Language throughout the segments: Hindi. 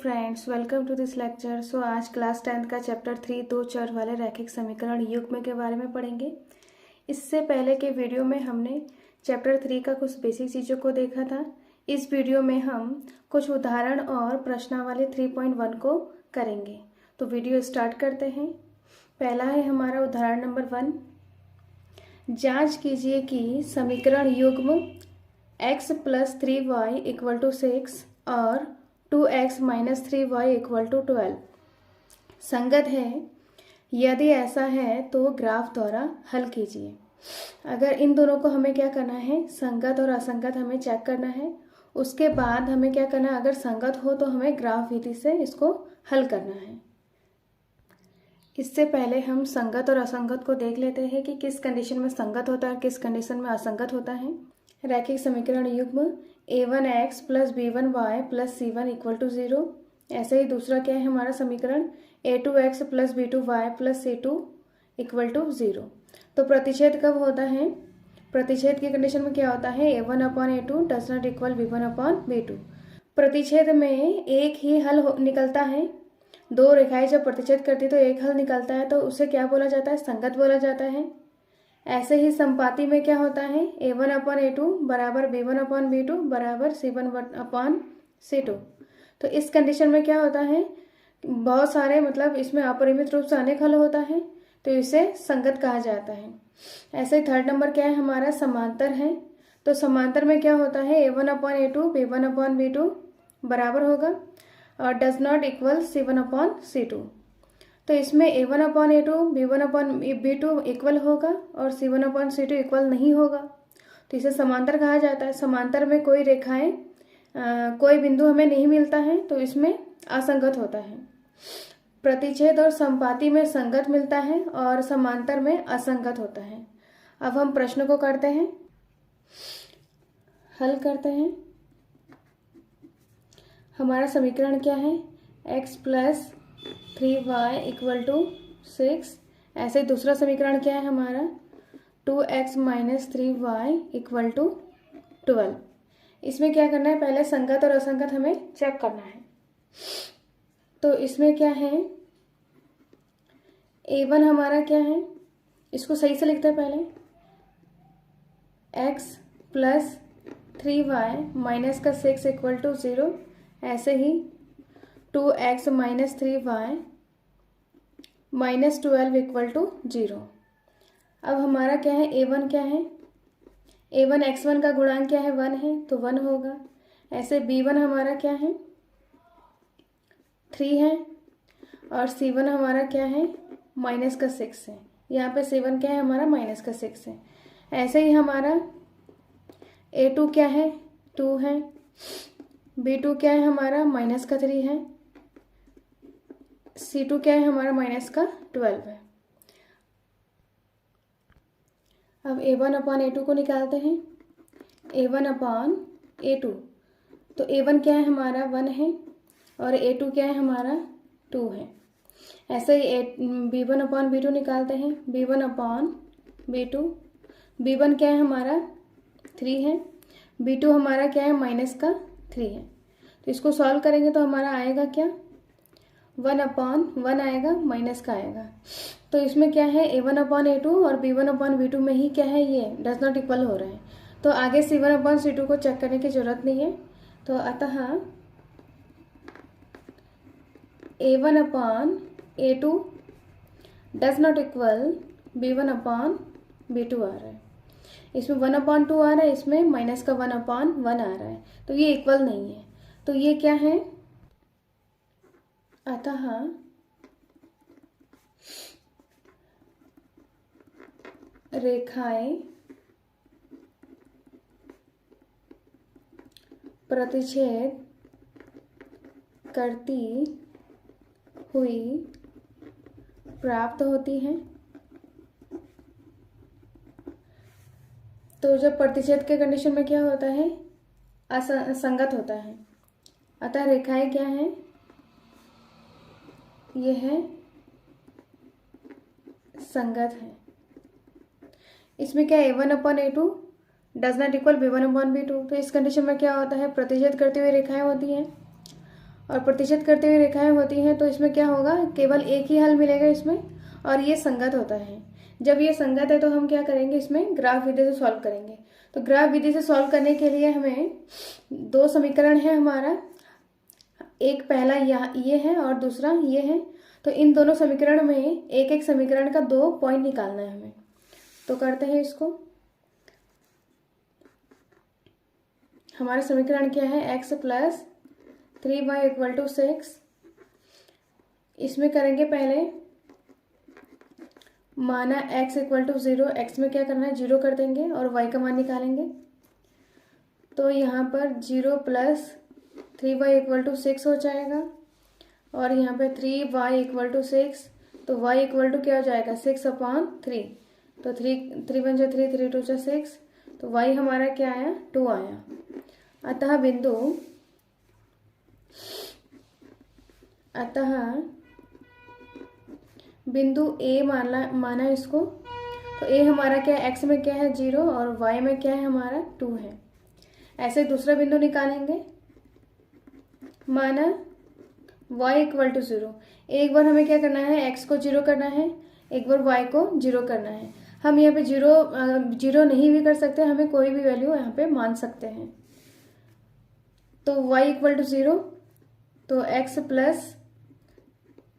Friends, welcome to this lecture. So आज क्लास 10th का चैप्टर 3 दो चर वाले रैखिक समीकरण युग्म के बारे में पढ़ेंगे। इससे पहले के वीडियो में हमने चैप्टर 3 का कुछ बेसिक चीज़ों को देखा था। इस वीडियो में हम कुछ उदाहरण और प्रश्नावली 3.1 को करेंगे। तो वीडियो स्टार्ट करते हैं। पहला है हमारा उदाहरण नंबर 1। जांच कीजिए कि समीकरण युग्म x + 3y = 6 और 2x - 3y = 12 संगत है। यदि ऐसा है तो ग्राफ द्वारा हल कीजिए। अगर इन दोनों को हमें क्या करना है, संगत और असंगत हमें चेक करना है। उसके बाद हमें क्या करना है, अगर संगत हो तो हमें ग्राफ विधि से इसको हल करना है। इससे पहले हम संगत और असंगत को देख लेते हैं कि किस कंडीशन में संगत होता है, किस कंडीशन में असंगत होता है। रैखिक समीकरण युग्म a1x + b1y + c1 = 0। ऐसे ही दूसरा क्या है हमारा समीकरण a2x + b2y + c2 = 0। तो प्रतिच्छेद कब होता है? प्रतिच्छेद की कंडीशन में क्या होता है, a1/a2 does not equal b1/b2। प्रतिच्छेद में एक ही हल निकलता है। दो रेखाएं जब प्रतिच्छेद करती है तो एक हल निकलता है, तो उसे क्या बोला जाता है, संगत बोला जाता है। ऐसे ही संपाती में क्या होता है, a1/a2 = b1/b2 = c1/c2। तो इस कंडीशन में क्या होता है, बहुत सारे मतलब इसमें अपरिमित रूप से अनेक हल होता है, तो इसे संगत कहा जाता है। ऐसे ही थर्ड नंबर क्या है हमारा, समांतर है। तो समांतर में क्या होता है, a1/a2 b1/b2 बराबर होगा और डज नॉट इक्वल c1/c2। तो इसमें a1/a2 b1/b2 इक्वल होगा और c1/c2 इक्वल नहीं होगा, तो इसे समांतर कहा जाता है। समांतर में कोई रेखाएं कोई बिंदु हमें नहीं मिलता है, तो इसमें असंगत होता है। प्रतिच्छेद और संपाती में संगत मिलता है और समांतर में असंगत होता है। अब हम प्रश्न को करते हैं, हल करते हैं। हमारा समीकरण क्या है, x + 3y = 6। ऐसे दूसरा समीकरण क्या है हमारा, 2x - 3y = 12। इसमें क्या करना है, पहले संगत और असंगत हमें चेक करना है। तो इसमें क्या है, a1 हमारा क्या है, इसको सही से लिखते हैं पहले, x + 3y - 6 = 0। ऐसे ही 2x - 3y - 12 = 0। अब हमारा क्या है, a1 क्या है, a1 x1 का गुणांक क्या है, 1 है, तो 1 होगा। ऐसे b1 हमारा क्या है, 3 है और c1 हमारा क्या है, -6 है। यहाँ पे c1 क्या है हमारा, -6 है। ऐसे ही हमारा a2 क्या है, 2 है, b2 क्या है हमारा, -3 है, c2 क्या है हमारा, -12 है। अब a1/a2 को निकालते हैं। a1/a2, तो a1 क्या है हमारा, 1 है और a2 क्या है हमारा, 2 है। ऐसे ही b1/b2 निकालते हैं। b1/b2, b1 क्या है हमारा, 3 है, b2 हमारा क्या है, -3 है। तो इसको सॉल्व करेंगे तो हमारा आएगा क्या, 1/1 आएगा, माइनस का आएगा। तो इसमें क्या है, a1/a2 और b1/b2 में ही क्या है, ये डज नॉट इक्वल हो रहा है, तो आगे c1/c2 को चेक करने की जरूरत नहीं है। तो अतः a1/a2 does not equal b1/b2 आ रहा है। इसमें 1/2 आ रहा है, इसमें -1/1 आ रहा है, तो ये इक्वल नहीं है। तो ये क्या है, अतः रेखाएं प्रतिच्छेद करती हुई प्राप्त होती हैं। तो जब प्रतिच्छेद के कंडीशन में क्या होता है, असंगत होता है। अतः रेखाएं क्या है, ये है संगत है। इसमें क्या a1/a2 does not equal b1/b2। तो इस कंडीशन में क्या होता है, प्रतिच्छेद करती हुई रेखाएं होती हैं और प्रतिशत करते हुए रेखाएं होती हैं तो इसमें क्या होगा, केवल एक ही हल मिलेगा इसमें, और ये संगत होता है। जब ये संगत है तो हम क्या करेंगे, इसमें ग्राफ विधि से सॉल्व करेंगे। तो ग्राफ विधि से सॉल्व करने के लिए हमें दो समीकरण है हमारा, एक पहला ये है और दूसरा ये है। तो इन दोनों समीकरण में एक एक समीकरण का 2 पॉइंट निकालना है हमें। तो करते हैं इसको। हमारा समीकरण क्या है, x plus 3y equal to 6। इसमें करेंगे पहले माना x इक्वल टू 0, x में क्या करना है 0 कर देंगे और y का मान निकालेंगे। तो यहाँ पर 0 प्लस 3y इक्वल टू 6 हो जाएगा, और यहाँ पे 3y इक्वल टू 6, तो y इक्वल टू क्या हो जाएगा 6/3। तो 3 1 जा 3, 3 2 जा 6, तो y हमारा क्या आया 2 आया। अतः बिंदु A माना इसको। तो A हमारा क्या है, x में क्या है 0 और y में क्या है हमारा 2 है। ऐसे दूसरा बिंदु निकालेंगे, माना y इक्वल टू 0। एक बार हमें क्या करना है, x को 0 करना है, एक बार y को 0 करना है। हम यहाँ पे 0 नहीं भी कर सकते, हमें कोई भी वैल्यू यहाँ पे मान सकते हैं। तो y इक्वल टू 0, तो x प्लस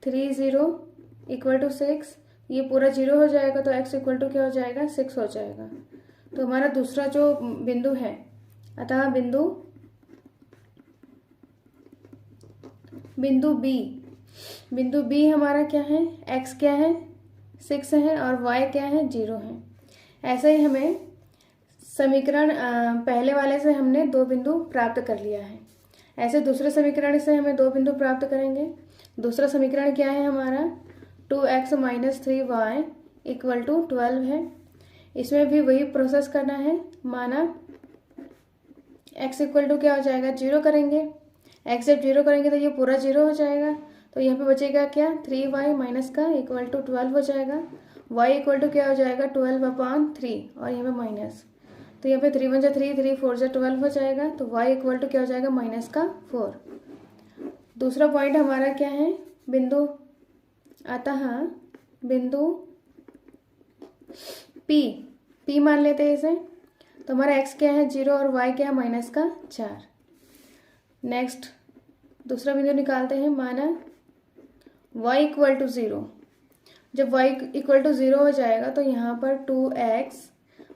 3 0 इक्वल टू 6, ये पूरा 0 हो जाएगा, तो x इक्वल टू क्या हो जाएगा 6 हो जाएगा। तो हमारा दूसरा जो बिंदु है, अतः बिंदु B हमारा क्या है, x क्या है 6 है और y क्या है 0 है। ऐसे ही हमें समीकरण पहले वाले से हमने 2 बिंदु प्राप्त कर लिया है। ऐसे दूसरे समीकरण से हमें 2 बिंदु प्राप्त करेंगे। दूसरा समीकरण क्या है हमारा, 2x minus 3y equal to 12 है। इसमें भी वही प्रोसेस करना है, माना x इक्वल टू क्या हो जाएगा 0 करेंगे, x जब 0 करेंगे तो ये पूरा 0 हो जाएगा। तो यहाँ पे बचेगा क्या 3y माइनस का इक्वल टू 12 हो जाएगा। y इक्वल टू क्या हो जाएगा 12/3 और यहाँ पे माइनस, तो यहाँ पे 3 1 जा 3, 3 4 जा 12 हो जाएगा। तो y इक्वल टू क्या हो जाएगा -4। दूसरा पॉइंट हमारा क्या है, बिंदु, अतः बिंदु P मान लेते हैं इसे। तो हमारा x क्या है 0 और y क्या है -4। नेक्स्ट दूसरा बिंदु निकालते हैं, माना y इक्वल टू 0। जब y इक्वल टू 0 हो जाएगा तो यहाँ पर 2x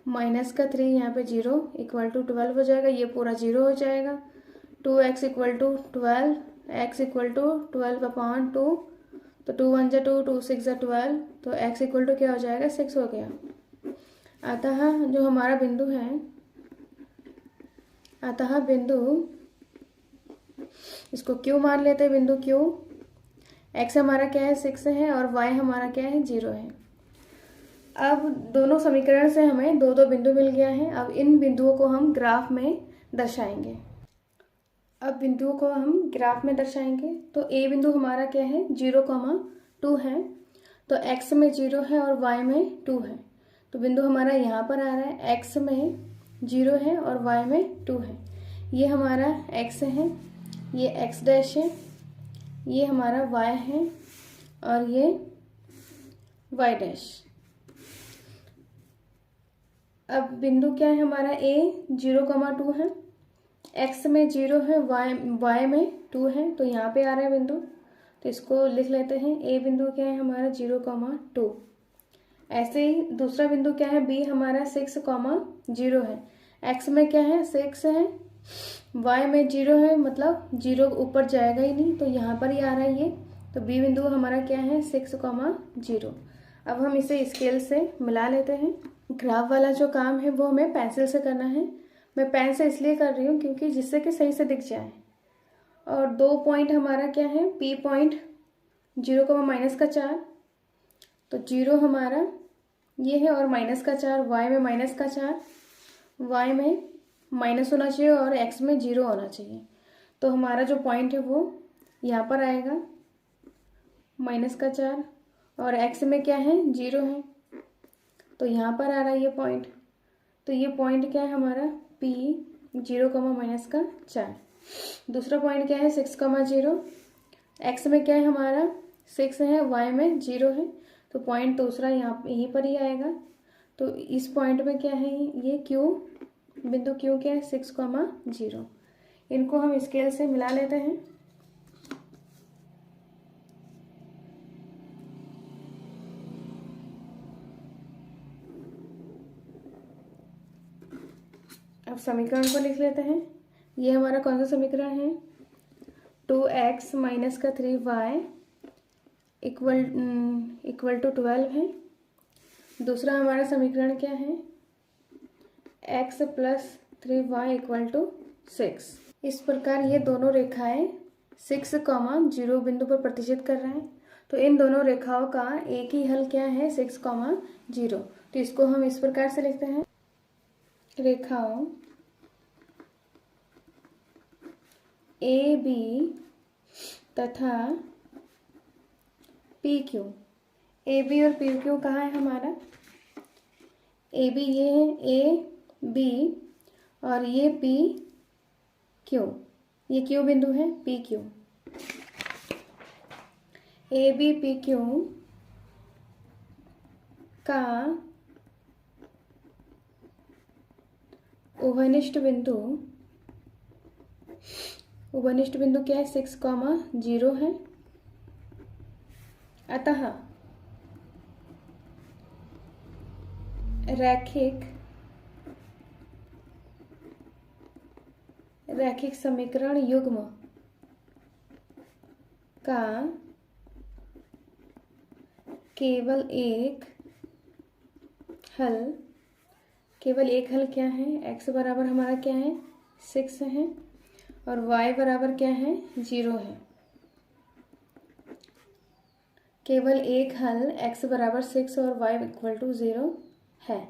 माइनस का 3 यहाँ पे 0 इक्वल टू 12 हो जाएगा, ये पूरा 0 हो जाएगा। 2x equal to 12, x equal to 12/2, तो 2 1 जा 2, 2 6 जा 12, तो x इक्वल टू क्या हो जाएगा 6 हो गया। अतः जो हमारा बिंदु है, अतः बिंदु, इसको Q मान लेते हैं, बिंदु Q। x हमारा क्या है 6 है और y हमारा क्या है 0 है। अब दोनों समीकरण से हमें 2 बिंदु मिल गया है। अब इन बिंदुओं को हम ग्राफ में दर्शाएंगे। तो A बिंदु हमारा क्या है 0,2 है, तो x में 0 है और y में 2 है। तो बिंदु हमारा यहाँ पर आ रहा है, x में 0 है और y में 2 है। ये हमारा x है, ये x डैश है, ये हमारा y है और ये y डैश। अब बिंदु क्या है हमारा A 0,2 है, x में 0 है, y में 2 है, तो यहाँ पे आ रहा है बिंदु। तो इसको लिख लेते हैं, A बिंदु क्या है हमारा 0,2। ऐसे ही दूसरा बिंदु क्या है, B हमारा 6,0 है। x में क्या है 6 है, y में 0 है, मतलब 0 ऊपर जाएगा ही नहीं, तो यहाँ पर ही आ रहा है ये। तो B बिंदु हमारा क्या है 6,0। अब हम इसे स्केल से मिला लेते हैं। ग्राफ वाला जो काम है वो हमें पेंसिल से करना है। मैं पेन से इसलिए कर रही हूँ क्योंकि जिससे कि सही से दिख जाए। और 2 पॉइंट हमारा क्या है, P पॉइंट 0, -4, तो 0 हमारा ये है और -4, y में -4, y में माइनस होना चाहिए और x में 0 होना चाहिए। तो हमारा जो पॉइंट है वो यहाँ पर आएगा -4 और x में क्या है 0 है, तो यहाँ पर आ रहा है ये पॉइंट। तो ये पॉइंट क्या है हमारा P 0, -4। दूसरा पॉइंट क्या है 6,0। एक्स में क्या है हमारा 6 है, वाई में 0 है, तो पॉइंट दूसरा यहाँ यहीं पर ही आएगा। तो इस पॉइंट में क्या है ये क्यू, बिंदु क्यू क्या है 6,0। इनको हम स्केल से मिला लेते हैं। अब समीकरण को लिख लेते हैं। ये हमारा कौन सा समीकरण है 2x माइनस का 3y इक्वल टू 12 है। दूसरा हमारा समीकरण क्या है x plus 3y equal to 6। इस प्रकार ये दोनों रेखाएं 6,0 बिंदु पर प्रतिच्छेद कर रहे हैं। तो इन दोनों रेखाओं का एक ही हल क्या है 6,0। तो इसको हम इस प्रकार से लिखते हैं, रेखाओं ए बी तथा पी क्यू। ए बी और पी क्यू कहाँ है हमारा, ए बी ये है ए बी और ये पी क्यू, ये क्यू बिंदु है P Q. A B P Q का उभयनिष्ठ बिंदु क्या है 6,0 है। अतः रैखिक समीकरण युग्म का केवल एक हल क्या है, x बराबर हमारा क्या है 6 है और y बराबर क्या है 0 है। केवल एक हल x बराबर 6 और y इक्वल टू 0 है।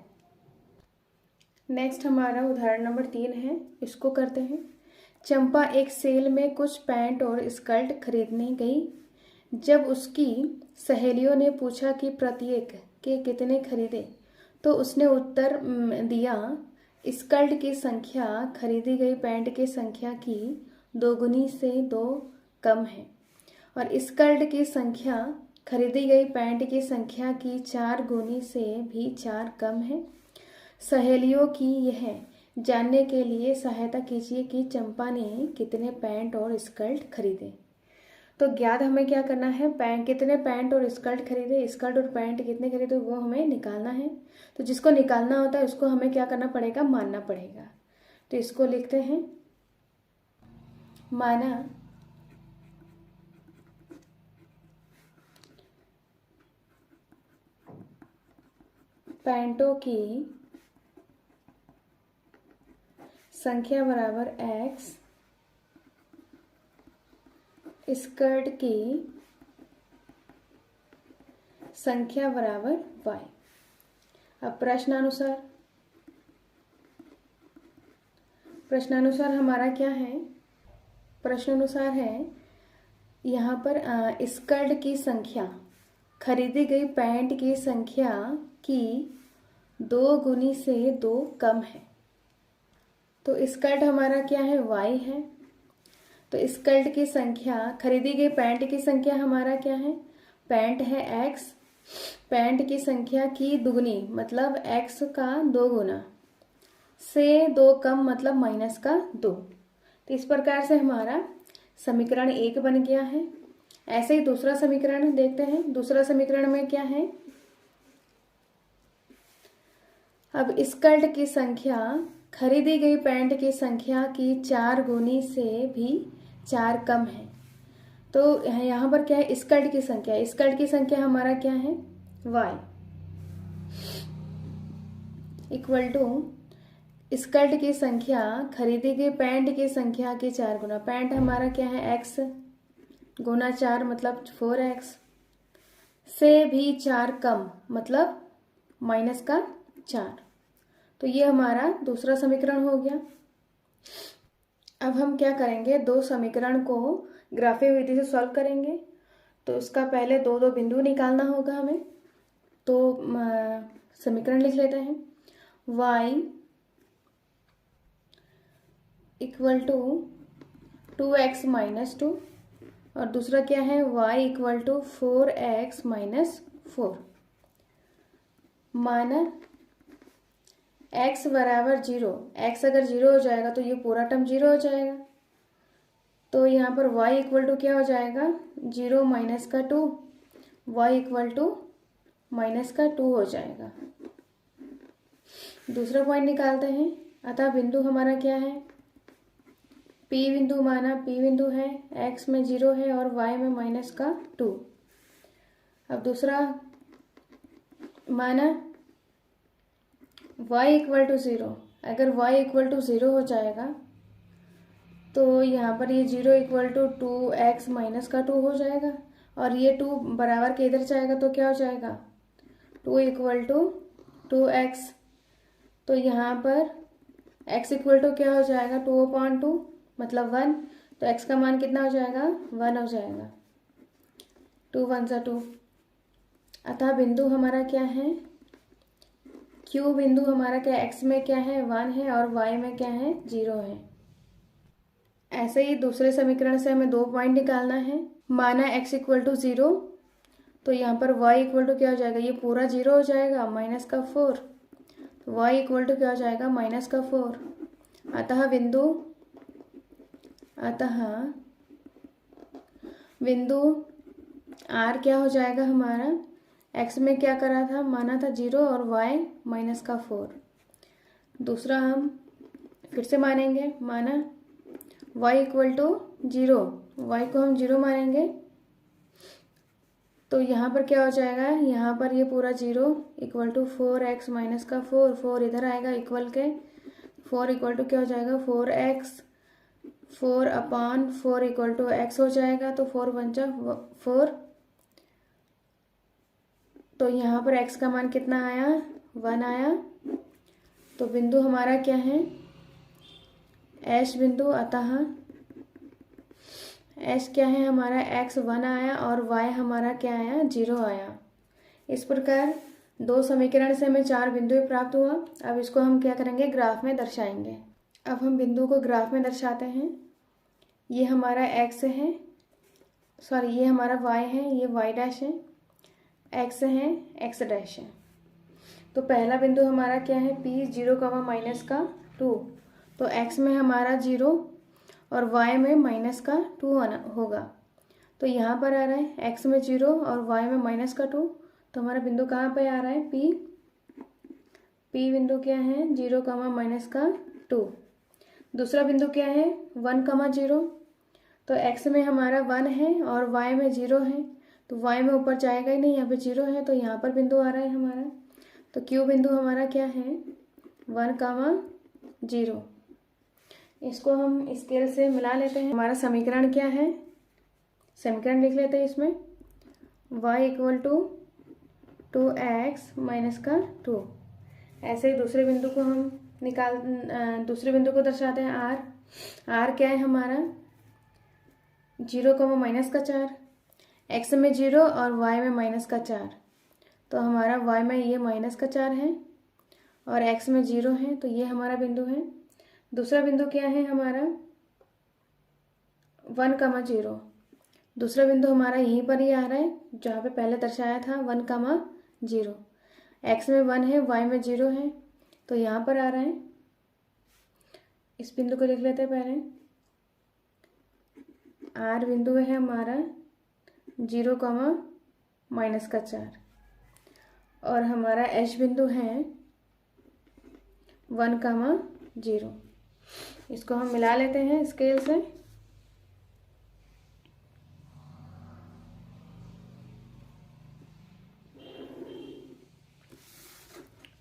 नेक्स्ट हमारा उदाहरण नंबर 3 है, इसको करते हैं। चंपा एक सेल में कुछ पैंट और स्कर्ट खरीदने गई। जब उसकी सहेलियों ने पूछा कि प्रत्येक के कितने खरीदे, तो उसने उत्तर दिया स्कर्ट की संख्या खरीदी गई पैंट की संख्या की 2 गुनी से 2 कम है और स्कर्ट की संख्या खरीदी गई पैंट की संख्या की 4 गुनी से भी 4 कम है। सहेलियों की यह जानने के लिए सहायता कीजिए कि चंपा ने कितने पैंट और स्कर्ट खरीदे। तो ज्ञात हमें क्या करना है, कितने पैंट और स्कर्ट खरीदे, स्कर्ट और पैंट कितने खरीदे वो हमें निकालना है। तो जिसको निकालना होता है उसको हमें क्या करना पड़ेगा, मानना पड़ेगा। तो इसको लिखते हैं, माना पैंटों की संख्या बराबर x, स्कर्ट की संख्या बराबर y। अब प्रश्नानुसार हमारा क्या है, प्रश्नानुसार है यहाँ पर स्कर्ट की संख्या खरीदी गई पैंट की संख्या की 2 गुनी से 2 कम है। तो स्कर्ट हमारा क्या है y है, तो स्कर्ट की संख्या खरीदी गई पैंट की संख्या हमारा क्या है, पैंट है x, पैंट की संख्या की दुगनी मतलब x का 2 गुना से 2 कम मतलब माइनस का 2। तो इस प्रकार से हमारा समीकरण 1 बन गया है। ऐसे ही दूसरा समीकरण देखते हैं। दूसरा समीकरण में क्या है, अब स्कर्ट की संख्या खरीदी गई पैंट की संख्या की 4 गुनी से भी 4 कम है। तो यहाँ पर क्या है, स्कर्ट की संख्या हमारा क्या है y इक्वल टू स्कर्ट की संख्या खरीदी गई पैंट की संख्या की 4 गुना, पैंट हमारा क्या है x गुना 4 मतलब 4x से भी 4 कम मतलब माइनस का 4। तो ये हमारा दूसरा समीकरण हो गया। अब हम क्या करेंगे, 2 समीकरण को ग्राफीय विधि से सॉल्व करेंगे। तो इसका पहले 2 बिंदु निकालना होगा हमें। तो समीकरण लिख लेते हैं, y equal to 2x minus 2, और दूसरा क्या है y equal to 4x minus 4। माना x बराबर 0, x अगर 0 हो जाएगा तो ये पूरा टर्म 0 हो जाएगा। तो यहाँ पर y इक्वल टू क्या हो जाएगा, 0 माइनस का 2, y इक्वल टू माइनस का 2 हो जाएगा। दूसरा पॉइंट निकालते हैं। अतः बिंदु हमारा क्या है, P बिंदु। माना P बिंदु है, x में 0 है और y में माइनस का 2। अब दूसरा माना y इक्वल टू 0, अगर y इक्वल टू 0 हो जाएगा तो यहाँ पर ये 0 इक्वल टू 2x माइनस का 2 हो जाएगा, और ये 2 बराबर के इधर जाएगा तो क्या हो जाएगा, 2 इक्वल टू 2x। तो यहाँ पर x इक्वल टू क्या हो जाएगा, 2/2 मतलब 1, तो x का मान कितना हो जाएगा, 1 हो जाएगा। 2 1 सा 2। अतः बिंदु हमारा क्या है, Q बिंदु हमारा क्या, x में क्या है 1 है और y में क्या है 0 है। ऐसे ही दूसरे समीकरण से हमें 2 पॉइंट निकालना है। माना x इक्वल टू 0, तो यहाँ पर y इक्वल टू क्या हो जाएगा, ये पूरा 0 हो जाएगा, माइनस का 4। तो y इक्वल टू क्या हो जाएगा, माइनस का 4। अतः बिंदु R क्या हो जाएगा हमारा, x में क्या करा था, माना था 0 और y माइनस का 4। दूसरा हम फिर से मानेंगे। माना y इक्वल टू 0, y को हम 0 मानेंगे, तो यहाँ पर क्या हो जाएगा, यहाँ पर ये पूरा 0 इक्वल टू 4x माइनस का 4, 4 इधर आएगा इक्वल के, 4 इक्वल टू क्या हो जाएगा, 4x, 4/4 इक्वल टू x हो जाएगा। तो 4 1 4, तो यहाँ पर x का मान कितना आया, 1 आया। तो बिंदु हमारा क्या है, H बिंदु। अतः H क्या है हमारा, x 1 आया और y हमारा क्या आया, 0 आया। इस प्रकार 2 समीकरण से हमें 4 बिंदु प्राप्त हुआ। अब इसको हम क्या करेंगे, ग्राफ में दर्शाएंगे। अब हम बिंदु को ग्राफ में दर्शाते हैं। ये हमारा x है, सॉरी ये हमारा y है, ये y डैश है, x है, x डैश है। तो पहला बिंदु हमारा क्या है, P 0, माइनस का 2। तो x में हमारा 0 और y में माइनस का 2 होगा। तो यहाँ पर आ रहा है x में 0 और y में माइनस का 2। तो हमारा बिंदु कहाँ पे आ रहा है, P बिंदु क्या है, 0, माइनस का 2। दूसरा बिंदु क्या है, 1, 0। तो x में हमारा 1 है और y में 0 है, तो y में ऊपर जाएगा ही नहीं, यहाँ पे 0 है, तो यहाँ पर बिंदु आ रहा है हमारा। तो Q बिंदु हमारा क्या है, 1, 0। इसको हम स्केल से मिला लेते हैं। हमारा समीकरण क्या है, समीकरण लिख लेते हैं इसमें, y equal to 2x minus का 2। ऐसे ही दूसरे बिंदु को हम दूसरे बिंदु को दर्शाते हैं r क्या है हमारा, 0, माइनस का 4, x में 0 और y में माइनस का 4। तो हमारा y में ये माइनस का 4 है और x में 0 है, तो ये हमारा बिंदु है। दूसरा बिंदु क्या है हमारा, 1, 0। दूसरा बिंदु हमारा यहीं पर ही आ रहा है जहाँ पे पहले दर्शाया था, 1, 0। x में 1 है, y में 0 है, तो यहाँ पर आ रहा है। इस बिंदु को लिख लेते हैं पहले। R बिंदु है हमारा 0, माइनस का 4, और हमारा H बिंदु है 1, 0। इसको हम मिला लेते हैं स्केल से।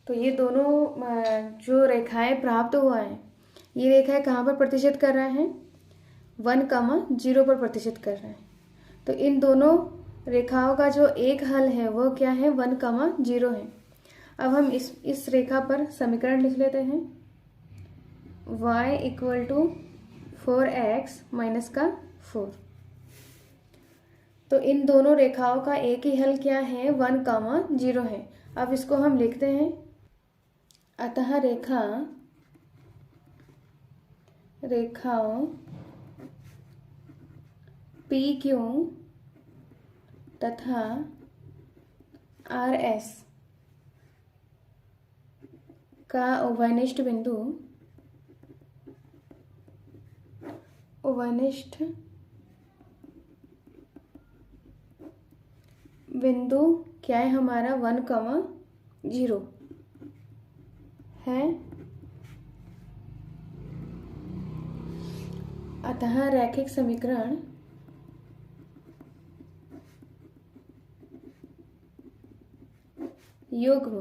तो ये दोनों जो रेखाएं प्राप्त हुआ है, ये रेखाएं कहाँ पर प्रतिशत कर रहा है, 1, 0 पर प्रतिशत कर रहा है। तो इन दोनों रेखाओं का जो एक हल है वो क्या है, 1, 0 है। अब हम इस रेखा पर समीकरण लिख लेते हैं, y equal to 4x minus का 4। तो इन दोनों रेखाओं का एक ही हल क्या है, 1, 0 है। अब इसको हम लिखते हैं, अतः रेखाओं पी क्यू तथा आर एस का उभयनिष्ठ बिंदु क्या है हमारा 1,0 है। अतः रैखिक समीकरण युग्म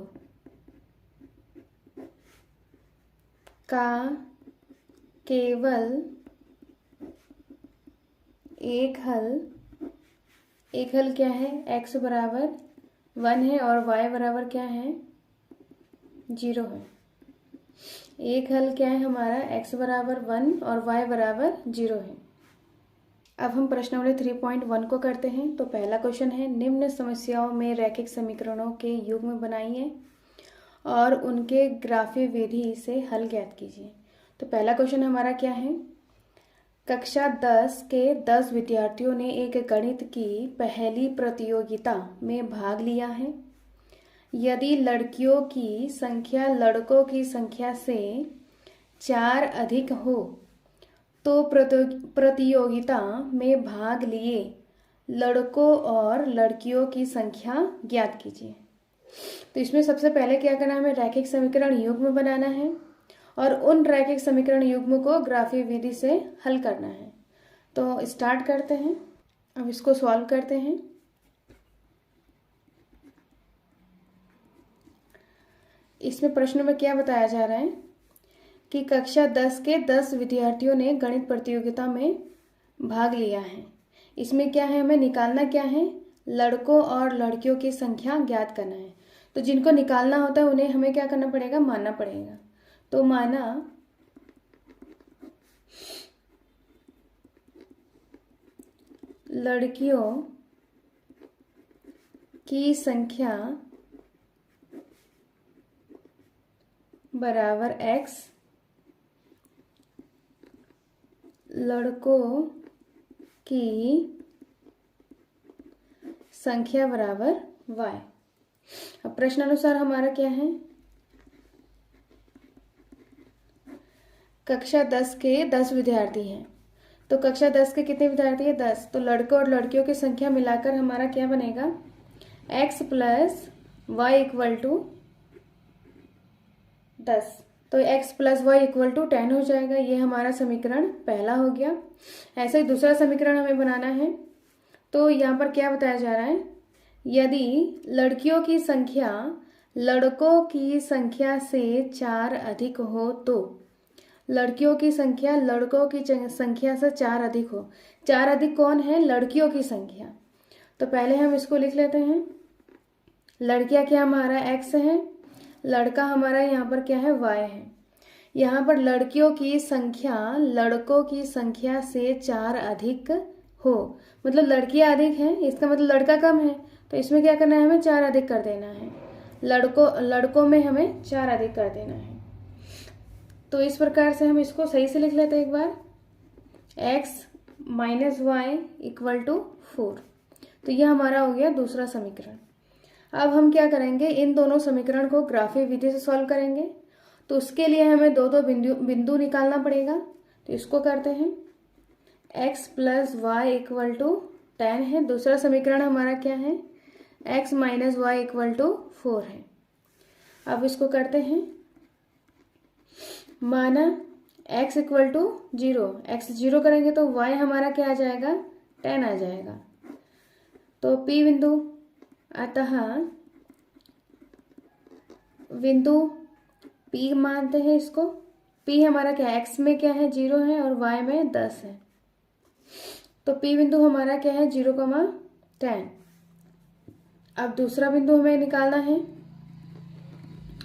का केवल एक हल क्या है, x बराबर 1 है और y बराबर क्या है 0 है। एक हल क्या है हमारा, x बराबर 1 और y बराबर 0 है। अब हम प्रश्नावली 3.1 को करते हैं। तो पहला क्वेश्चन है, निम्न समस्याओं में रैखिक समीकरणों के युग्म बनाइए और उनके ग्राफीय विधि से हल ज्ञात कीजिए। तो पहला क्वेश्चन हमारा क्या है, कक्षा 10 के 10 विद्यार्थियों ने एक गणित की पहली प्रतियोगिता में भाग लिया है। यदि लड़कियों की संख्या लड़कों की संख्या से 4 अधिक हो तो प्रतियोगिता में भाग लिए लड़कों और लड़कियों की संख्या ज्ञात कीजिए। तो इसमें सबसे पहले क्या करना है, हमें रैखिक समीकरण युग्म बनाना है और उन रैखिक समीकरण युग्म को ग्राफीय विधि से हल करना है। तो स्टार्ट करते हैं, अब इसको सॉल्व करते हैं। इसमें प्रश्न में क्या बताया जा रहा है कि कक्षा 10 के 10 विद्यार्थियों ने गणित प्रतियोगिता में भाग लिया है। इसमें क्या है, हमें निकालना क्या है, लड़कों और लड़कियों की संख्या ज्ञात करना है। तो जिनको निकालना होता है उन्हें हमें क्या करना पड़ेगा, मानना पड़ेगा। तो माना लड़कियों की संख्या बराबर x, लड़कों की संख्या बराबर y। अब प्रश्नानुसार हमारा क्या है, कक्षा 10 के 10 विद्यार्थी हैं। तो कक्षा 10 के कितने विद्यार्थी है, 10। तो लड़कों और लड़कियों की संख्या मिलाकर हमारा क्या बनेगा, x plus y equal to 10। तो x plus y equal to 10 हो जाएगा। ये हमारा समीकरण पहला हो गया। ऐसे ही दूसरा समीकरण हमें बनाना है। तो यहाँ पर क्या बताया जा रहा है, यदि लड़कियों की संख्या लड़कों की संख्या से 4 अधिक हो तो लड़कियों की संख्या लड़कों की संख्या से 4 अधिक हो। 4 अधिक कौन है, लड़कियों की संख्या। तो पहले हम इसको लिख लेते हैं। लड़कियां क्या हमारा x है, लड़का हमारा यहाँ पर क्या है, y है। यहाँ पर लड़कियों की संख्या लड़कों की संख्या से 4 अधिक हो, मतलब लड़कियां अधिक हैं, इसका मतलब लड़का कम है। तो इसमें क्या करना है, हमें 4 अधिक कर देना है। लड़कों में हमें 4 अधिक कर देना है। तो इस प्रकार से हम इसको सही से लिख लेते हैं एक बार, x minus y equal to 4। तो यह हमारा हो गया दूसरा समीकरण। अब हम क्या करेंगे, इन दोनों समीकरण को ग्राफीय विधि से सॉल्व करेंगे। तो उसके लिए हमें दो बिंदु निकालना पड़ेगा। तो इसको करते हैं, x plus y equal to 10 है। दूसरा समीकरण हमारा क्या है, x minus y equal to 4 है। अब इसको करते हैं, माना x इक्वल टू 0, x 0 करेंगे तो y हमारा क्या आ जाएगा, 10 आ जाएगा। तो P बिंदु, अतः बिंदु P मानते हैं इसको। P हमारा क्या है, x में क्या है 0 है और y में 10 है। तो P बिंदु हमारा क्या है 0,10। अब दूसरा बिंदु हमें निकालना है।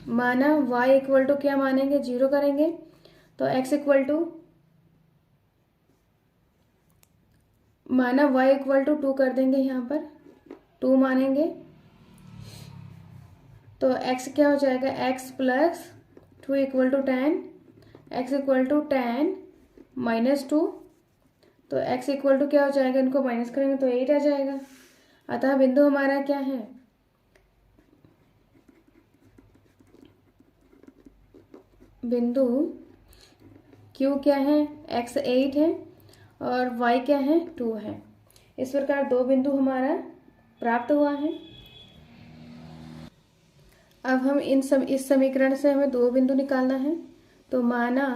माना y इक्वल टू क्या मानेंगे, 0 करेंगे तो x इक्वल टू, माना y इक्वल टू 2 कर देंगे, यहाँ पर 2 मानेंगे। तो x क्या हो जाएगा, x plus 2 equal to 10, x equal to 10 minus 2। तो x इक्वल टू क्या हो जाएगा, इनको माइनस करेंगे तो 8 आ जाएगा। अतः बिंदु हमारा क्या है, बिंदु Q क्या है, x 8 है और y क्या है, 2 है। इस प्रकार दो बिंदु हमारा प्राप्त हुआ है। अब हम इस समीकरण से हमें दो बिंदु निकालना है। तो माना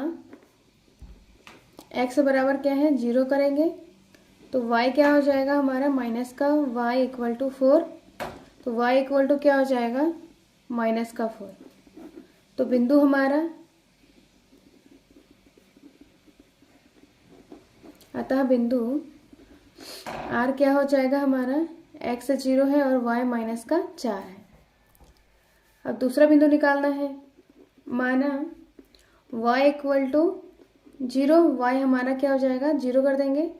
x बराबर क्या है, 0 करेंगे तो y क्या हो जाएगा हमारा, माइनस का y इक्वल टू 4। तो y इक्वल टू क्या हो जाएगा, माइनस का 4। तो बिंदु हमारा, अतः बिंदु R क्या हो जाएगा हमारा, x 0 है और y माइनस का 4 है। अब दूसरा बिंदु निकालना है। माना y इक्वल टू 0, y हमारा क्या हो जाएगा, 0 कर देंगे,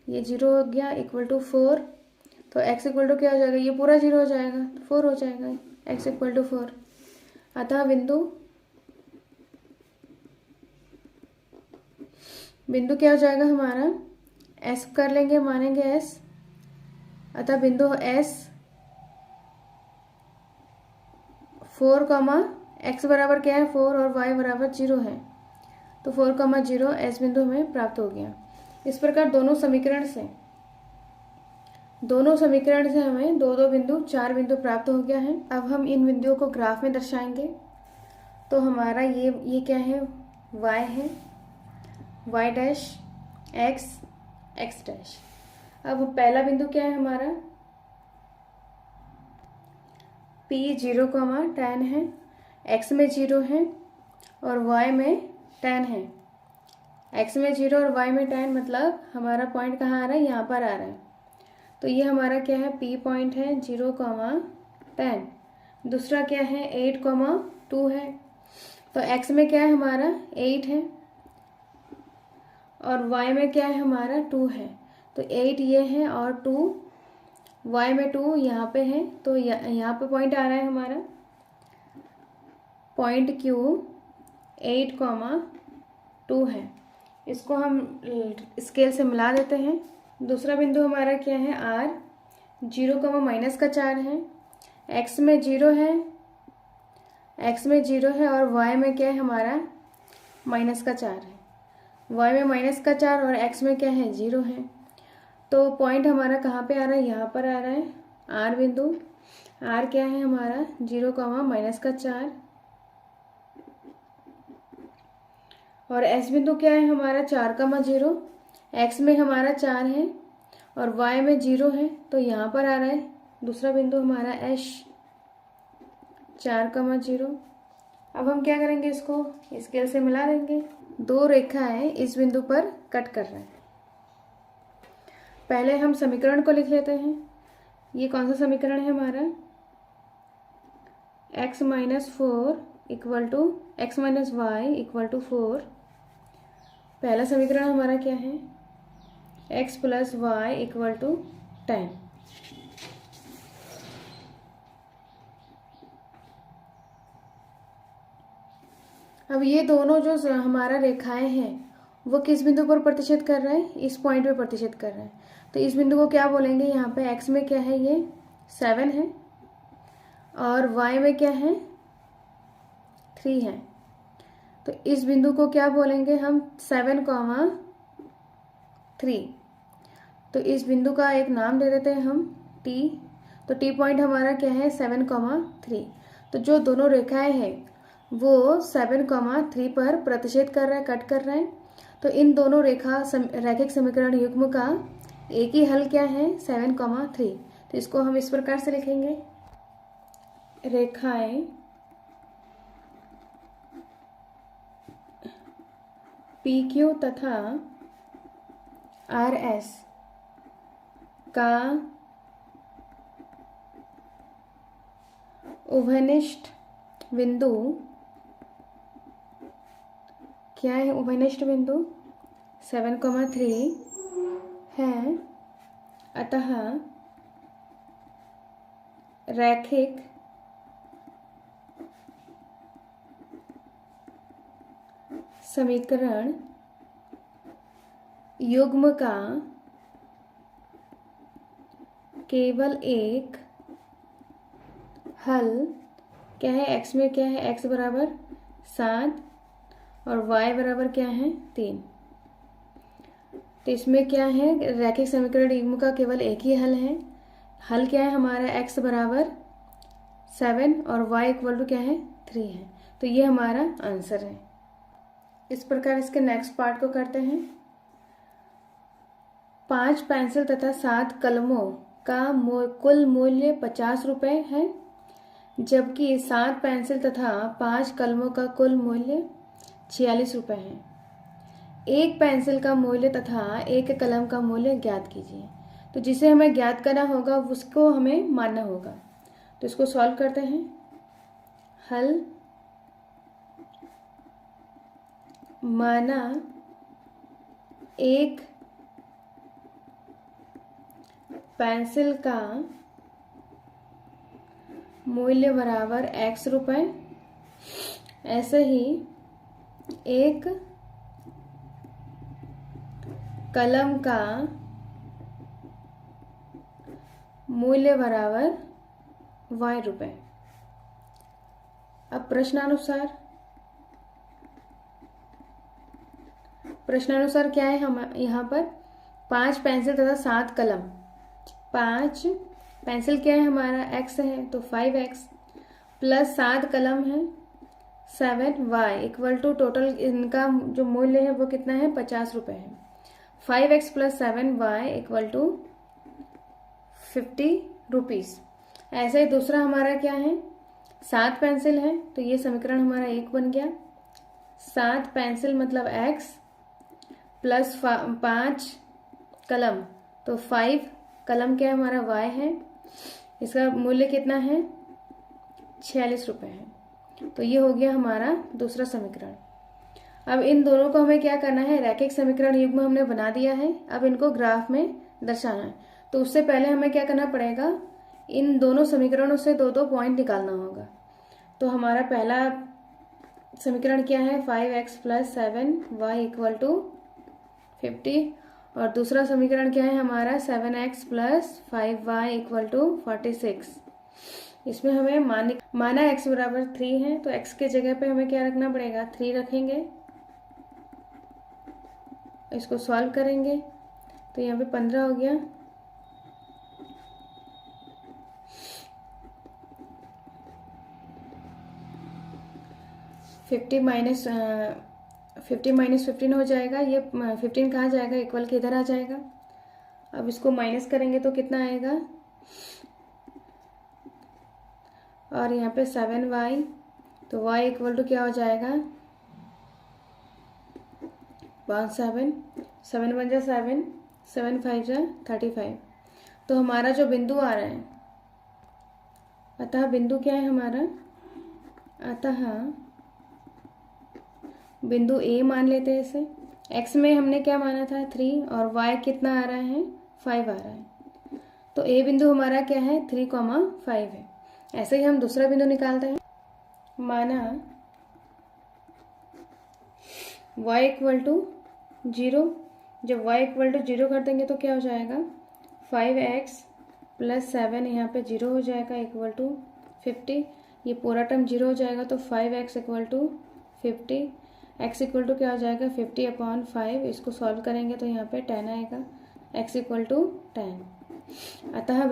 ये 0 हो गया, इक्वल टू 4। तो x इक्वल टू क्या हो जाएगा, ये पूरा 0 हो जाएगा, 4 हो जाएगा, x इक्वल टू 4। अतः बिंदु क्या हो जाएगा हमारा, s कर लेंगे, मानेंगे s। अतः बिंदु s 4, x बराबर क्या है 4 और y बराबर 0 है। तो 4, 0 s बिंदु हमें प्राप्त हो गया। इस प्रकार दोनों समीकरण से हमें दो बिंदु, 4 बिंदु प्राप्त हो गया है। अब हम इन बिंदुओं को ग्राफ में दर्शाएंगे। तो हमारा ये क्या है, y है, y डैश, x डैश। अब पहला बिंदु क्या है हमारा, P 0, tan है, x में 0 है और y में tan है। x में 0 और y में tan मतलब हमारा पॉइंट कहाँ आ रहा है, यहाँ पर आ रहा है। तो ये हमारा क्या है, P पॉइंट है, 0, tan। दूसरा क्या है, 8, 2 है। तो x में क्या है हमारा, 8 है और y में क्या है हमारा, 2 है। तो 8 ये है और 2, y में 2 यहाँ पे है। तो यहाँ पे पॉइंट आ रहा है हमारा, पॉइंट Q 8, 2 है। इसको हम स्केल से मिला देते हैं। दूसरा बिंदु हमारा क्या है, R 0, माइनस का 4 है, x में 0 है, और y में क्या है हमारा, माइनस का 4 है। y में माइनस का 4 और x में क्या है, 0 है। तो पॉइंट हमारा कहाँ पे आ रहा है, यहाँ पर आ रहा है, R बिंदु। R क्या है हमारा, 0, माइनस का 4 और S बिंदु क्या है हमारा, 4, 0। x में हमारा 4 है और y में 0 है। तो यहाँ पर आ रहा है दूसरा बिंदु हमारा S 4, 0। अब हम क्या करेंगे, इसको स्केल से मिला देंगे। दो रेखाएं इस बिंदु पर कट कर रहे हैं। पहले हम समीकरण को लिख लेते हैं। ये कौन सा समीकरण है हमारा, x minus 4 equal to x minus y equal to 4। पहला समीकरण हमारा क्या है, x plus y equal to 10। अब ये दोनों जो हमारा रेखाएं हैं वो किस बिंदु पर प्रतिच्छेद कर रहे हैं, इस पॉइंट पे प्रतिच्छेद कर रहे हैं। तो इस बिंदु को क्या बोलेंगे, यहाँ पे x में क्या है, ये 7 है और y में क्या है, 3 है। तो इस बिंदु को क्या बोलेंगे हम, 7, 3। तो इस बिंदु का एक नाम दे देते हैं हम T। तो T पॉइंट हमारा क्या है, 7, 3। तो जो दोनों रेखाएं हैं वो 7, 3 पर प्रतिच्छेद कर रहे हैं, कट कर रहे हैं। तो इन दोनों रैखिक समीकरण युग्म का एक ही हल क्या है, 7, 3। तो इसको हम इस प्रकार से लिखेंगे, रेखाएं PQ तथा RS का उभयनिष्ठ बिंदु क्या है, उभयनिष्ठ बिंदु 7, 3 है। अतः रैखिक समीकरण युग्म का केवल एक हल क्या है, x में क्या है, x बराबर 7 और y बराबर क्या है 3। तो इसमें क्या है, रैखिक समीकरण युग्म का केवल एक ही हल है। हल क्या है हमारा, x बराबर 7 और y इक्वल टू क्या है 3 है। तो ये हमारा आंसर है। इस प्रकार इसके नेक्स्ट पार्ट को करते हैं। 5 पेंसिल तथा 7 कलमों का कुल मूल्य 50 रुपये है, जबकि 7 पेंसिल तथा 5 कलमों का कुल मूल्य 46 रुपये है। एक पेंसिल का मूल्य तथा एक कलम का मूल्य ज्ञात कीजिए। तो जिसे हमें ज्ञात करना होगा उसको हमें मानना होगा। तो इसको सॉल्व करते हैं। हल माना एक पेंसिल का मूल्य बराबर x रुपए, ऐसे ही एक कलम का मूल्य बराबर y रुपए। अब प्रश्नानुसार क्या है हम यहाँ पर, 5 पेंसिल तथा 7 कलम। 5 पेंसिल क्या है हमारा x है तो 5x प्लस 7 कलम है 7y इक्वल टू टोटल इनका जो मूल्य है वो कितना है 50 रुपये है। 5x plus 7y equal to 50 rupees. ऐसे ही दूसरा हमारा क्या है, 7 पेंसिल है तो ये समीकरण हमारा 1 बन गया। 7 पेंसिल मतलब x प्लस 5 कलम तो 5 कलम क्या है हमारा y है, इसका मूल्य कितना है 46 रुपये है। तो ये हो गया हमारा दूसरा समीकरण। अब इन दोनों को हमें क्या करना है, रैखिक समीकरण युग्म हमने बना दिया है, अब इनको ग्राफ में दर्शाना है। तो उससे पहले हमें क्या करना पड़ेगा, इन दोनों समीकरणों से दो दो पॉइंट निकालना होगा। तो हमारा पहला समीकरण क्या है, 5x plus 7y equal to 50 और दूसरा समीकरण क्या है हमारा 7x plus 5y equal to 46। इसमें हमें माना x बराबर 3 है तो x के जगह पे हमें क्या रखना पड़ेगा, 3 रखेंगे। इसको सॉल्व करेंगे तो यहाँ पे 15 हो गया। फिफ्टी माइनस 15 हो जाएगा। ये 15 कहाँ जाएगा, इक्वल के इधर आ जाएगा। अब इसको माइनस करेंगे तो कितना आएगा, और यहाँ पे 7y तो y इक्वल टू क्या हो जाएगा 7 7 बन जा 7 7 5 जा 35। तो हमारा जो बिंदु आ रहा है, अतः बिंदु क्या है हमारा, अतः बिंदु A मान लेते हैं इसे। x में हमने क्या माना था 3 और y कितना आ रहा है 5 आ रहा है। तो A बिंदु हमारा क्या है 3,5 है। ऐसे ही हम दूसरा बिंदु निकालते हैं। माना y इक्वल टू 0, जब y इक्वल टू 0 कर देंगे तो क्या हो जाएगा 5x प्लस 7 यहाँ पे 0 हो जाएगा इक्वल टू 50। ये पूरा टर्म 0 हो जाएगा तो 5x equal to 50, x equal to क्या हो जाएगा 50/5। इसको सॉल्व करेंगे तो यहाँ पे 10 आएगा, x इक्वल टू 10। अतः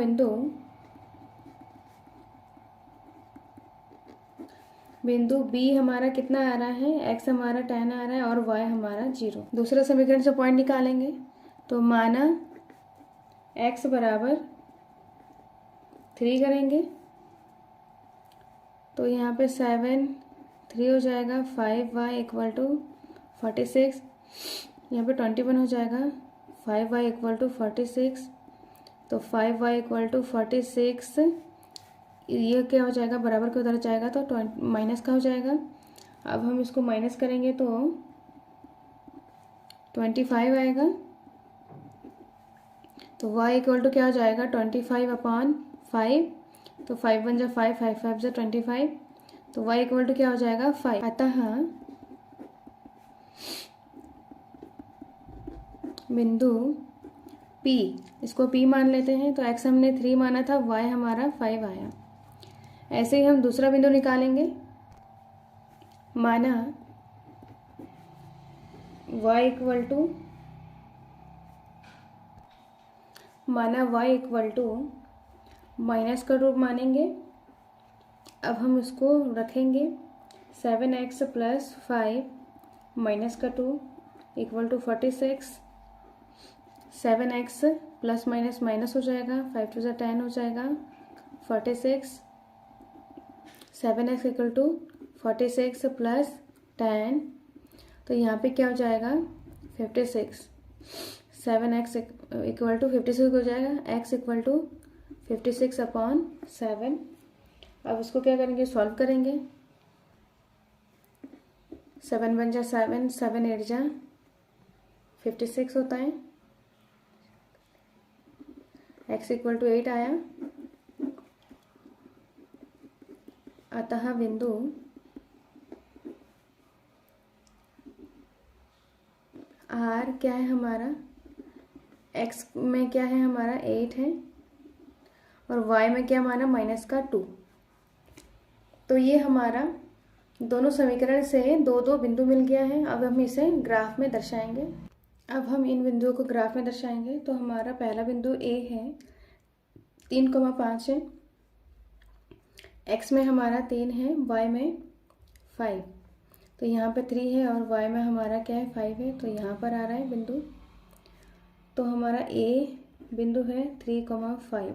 बिंदु B हमारा कितना आ रहा है, x हमारा 10 आ रहा है और y हमारा 0। दूसरा समीकरण से पॉइंट निकालेंगे तो माना x बराबर 3 करेंगे तो यहाँ पे 7 3 हो जाएगा, 5y इक्वल टू 46, यहाँ पे 21 हो जाएगा, 5y इक्वल टू 46 तो 5y इक्वल टू 46, ये क्या हो जाएगा बराबर के उधर जाएगा तो माइनस का हो जाएगा। अब हम इसको माइनस करेंगे तो 25 आएगा। तो y इक्वल टू क्या हो जाएगा 25/5, तो 5 बन जा 5 5 5 जा 25, तो y इक्वल टू क्या हो जाएगा 5। अतः बिंदु P, इसको P मान लेते हैं। तो x हमने 3 माना था, y हमारा 5 आया। ऐसे ही हम दूसरा बिंदु निकालेंगे। माना y इक्वल टू माइनस का रूप मानेंगे। अब हम इसको रखेंगे 7x प्लस 5 माइनस का 2 equal to 46। 7x plus minus minus हो जाएगा, 5 टू 10 हो जाएगा 46। 7x इक्वल टू 46 प्लस 10, तो यहाँ पे क्या हो जाएगा 56। 7x इक्वल टू 56 हो जाएगा, x इक्वल टू 56 अपॉन 7। अब उसको क्या करेंगे, सॉल्व करेंगे। 7 1 जा 7, 7 8 जा 56 होता है। x इक्वल टू 8 आया। अतः बिंदु R क्या है हमारा, x में क्या है हमारा 8 है और y में क्या माना माइनस का 2। तो ये हमारा दोनों समीकरण से दो दो बिंदु मिल गया है। अब हम इसे ग्राफ में दर्शाएंगे। अब हम इन बिंदुओं को ग्राफ में दर्शाएंगे। तो हमारा पहला बिंदु A है, 3,5 है। x में हमारा 3 है, y में 5, तो यहाँ पे 3 है और y में हमारा क्या है 5 है, तो यहाँ पर आ रहा है बिंदु। तो हमारा A बिंदु है 3,5।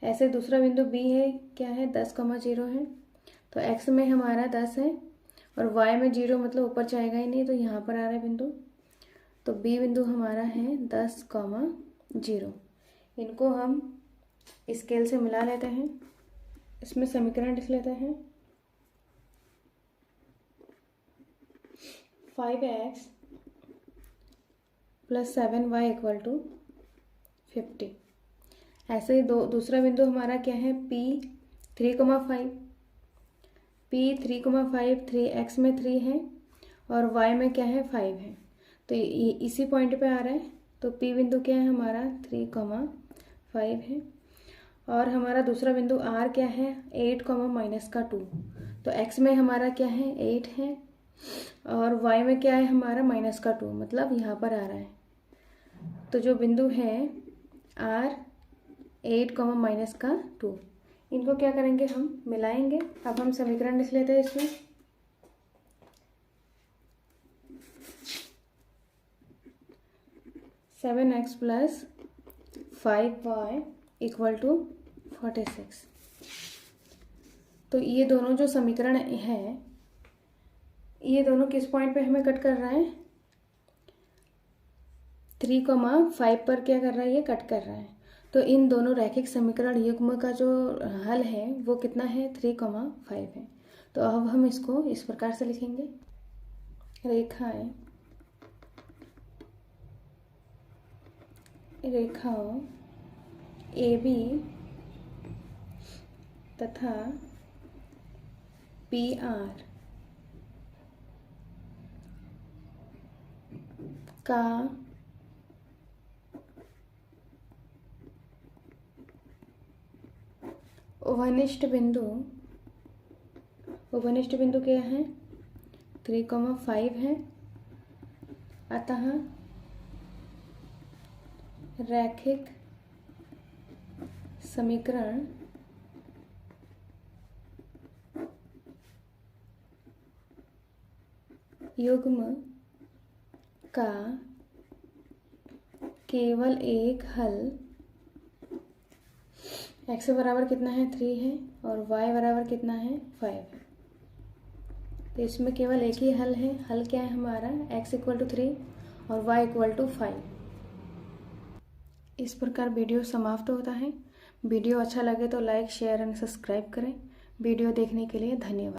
ऐसे दूसरा बिंदु B है, क्या है 10,0 है। तो x में हमारा 10 है और y में 0, मतलब ऊपर जाएगा ही नहीं, तो यहाँ पर आ रहा है बिंदु। तो B बिंदु हमारा है 10,0। इनको हम स्केल से मिला लेते हैं। इसमें समीकरण लिख लेते हैं। 5x plus 7y equal to 50। ऐसे ही दूसरा बिंदु हमारा क्या है P 3,5। P 3,5, 3x में 3 है और y में क्या है 5 है, तो इसी पॉइंट पे आ रहा है। तो P बिंदु क्या है हमारा 3,5 है। और हमारा दूसरा बिंदु R क्या है 8, माइनस का 2। तो x में हमारा क्या है 8 है और y में क्या है हमारा माइनस का 2, मतलब यहाँ पर आ रहा है। तो जो बिंदु है R 8, माइनस का 2, इनको क्या करेंगे हम मिलाएंगे। अब हम समीकरण लिख लेते हैं इसमें। Seven x plus 5y equal to 46। तो ये दोनों जो समीकरण है, ये दोनों किस पॉइंट पे हमें कट कर रहा है, 3,5 पर क्या कर रहा है, ये कट कर रहा है। तो इन दोनों रैखिक समीकरण युग्म का जो हल है वो कितना है 3,5 है। तो अब हम इसको इस प्रकार से लिखेंगे। रेखाओं AB तथा PR का उपनिष्ठ बिंदु क्या है 3,5 है। अतः रैखिक समीकरण युग्म का केवल एक हल x बराबर कितना है 3 है और y बराबर कितना है 5 है। तो इसमें केवल एक ही हल है। हल क्या है हमारा x इक्वल टू 3 और y इक्वल टू 5। इस प्रकार वीडियो समाप्त होता है। वीडियो अच्छा लगे तो लाइक, शेयर एंड सब्सक्राइब करें। वीडियो देखने के लिए धन्यवाद।